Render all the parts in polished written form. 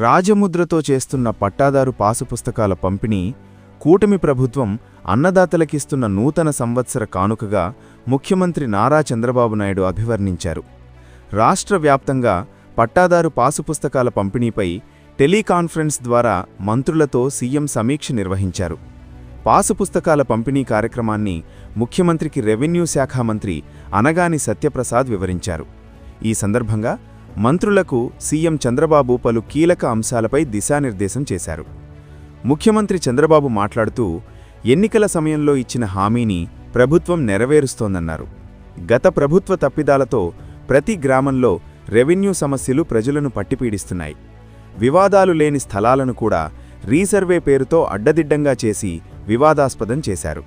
రాజముద్రతో చేస్తున్న పట్టాదారు పాసు పుస్తకాల పంపిణీ కూటమి ప్రభుత్వం అన్నదాతలకిస్తున్న నూతన సంవత్సర కానుకగా ముఖ్యమంత్రి నారా చంద్రబాబు నాయుడు అభివర్ణించారు. రాష్ట్ర వ్యాప్తంగా పట్టాదారు పాసు పుస్తకాల పంపిణీపై టెలికాన్ఫరెన్స్ ద్వారా మంత్రులతో సీఎం సమీక్ష నిర్వహించారు. పాసు పుస్తకాల పంపిణీ కార్యక్రమాన్ని ముఖ్యమంత్రికి రెవెన్యూ శాఖ మంత్రి అనగాని సత్యప్రసాద్ వివరించారు. ఈ సందర్భంగా మంత్రులకు సీఎం చంద్రబాబు పలు కీలక అంశాలపై దిశానిర్దేశం చేశారు. ముఖ్యమంత్రి చంద్రబాబు మాట్లాడుతూ ఎన్నికల సమయంలో ఇచ్చిన హామీని ప్రభుత్వం నెరవేరుస్తోందన్నారు. గత ప్రభుత్వ తప్పిదాలతో ప్రతి గ్రామంలో రెవెన్యూ సమస్యలు ప్రజలను పట్టిపీడిస్తున్నాయి. వివాదాలు లేని స్థలాలను కూడా రీసర్వే పేరుతో అడ్డదిడ్డంగా చేసి వివాదాస్పదం చేశారు.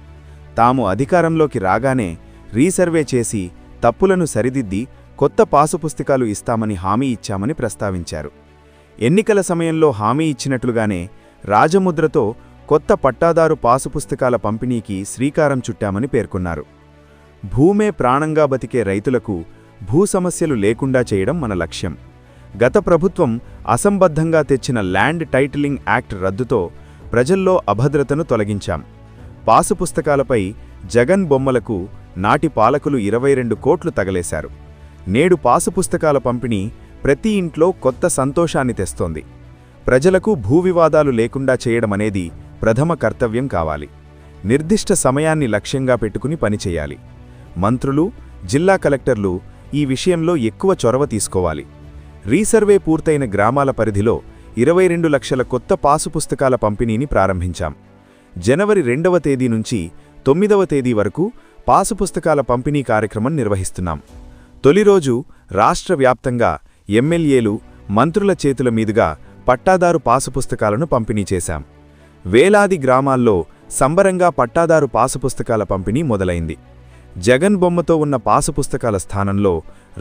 తాము అధికారంలోకి రాగానే రీసర్వే చేసి తప్పులను సరిదిద్ది కొత్త పాసు పుస్తకాలు ఇస్తామని హామీ ఇచ్చామని ప్రస్తావించారు. ఎన్నికల సమయంలో హామీ ఇచ్చినట్లుగానే రాజముద్రతో కొత్త పట్టాదారు పాసు పుస్తకాల పంపిణీకి శ్రీకారం చుట్టామని పేర్కొన్నారు. భూమే ప్రాణంగా బతికే రైతులకు భూ సమస్యలు లేకుండా చేయడం మన లక్ష్యం. గత ప్రభుత్వం అసంబద్ధంగా తెచ్చిన ల్యాండ్ టైటిలింగ్ యాక్ట్ రద్దుతో ప్రజల్లో అభద్రతను తొలగించాం. పాసు పుస్తకాలపై జగన్ బొమ్మలకు నాటి పాలకులు 22 కోట్లు తగలేశారు. నేడు పాసు పుస్తకాల పంపిణీ ప్రతి ఇంట్లో కొత్త సంతోషాన్ని తెస్తోంది. ప్రజలకు భూ వివాదాలు లేకుండా చేయడమనేది ప్రథమ కర్తవ్యం కావాలి. నిర్దిష్ట సమయాన్ని లక్ష్యంగా పెట్టుకుని పనిచేయాలి. మంత్రులు, జిల్లా కలెక్టర్లు ఈ విషయంలో ఎక్కువ చొరవ తీసుకోవాలి. రీసర్వే పూర్తయిన గ్రామాల పరిధిలో 22 లక్షల కొత్త పాసు పుస్తకాల పంపిణీని ప్రారంభించాం. జనవరి 2వ తేదీ నుంచి 9వ తేదీ వరకు పాసు పుస్తకాల పంపిణీ కార్యక్రమం నిర్వహిస్తున్నాం. తొలి రోజు రాష్ట్ర వ్యాప్తంగా ఎమ్మెల్యేలు, మంత్రుల చేతుల మీదుగా పట్టాదారు పాసు పుస్తకాలను పంపిణీ చేశాం. వేలాది గ్రామాల్లో సంబరంగా పట్టాదారు పాసు పుస్తకాల పంపిణీ మొదలైంది. జగన్ బొమ్మతో ఉన్న పాసు పుస్తకాల స్థానంలో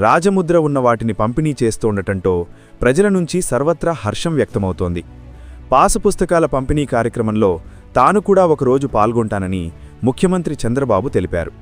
రాజముద్ర ఉన్న వాటిని పంపిణీ చేస్తోండటంతో ప్రజల నుంచి సర్వత్రా హర్షం వ్యక్తమవుతోంది. పాసు పుస్తకాల పంపిణీ కార్యక్రమంలో తాను కూడా ఒకరోజు పాల్గొంటానని ముఖ్యమంత్రి చంద్రబాబు తెలిపారు.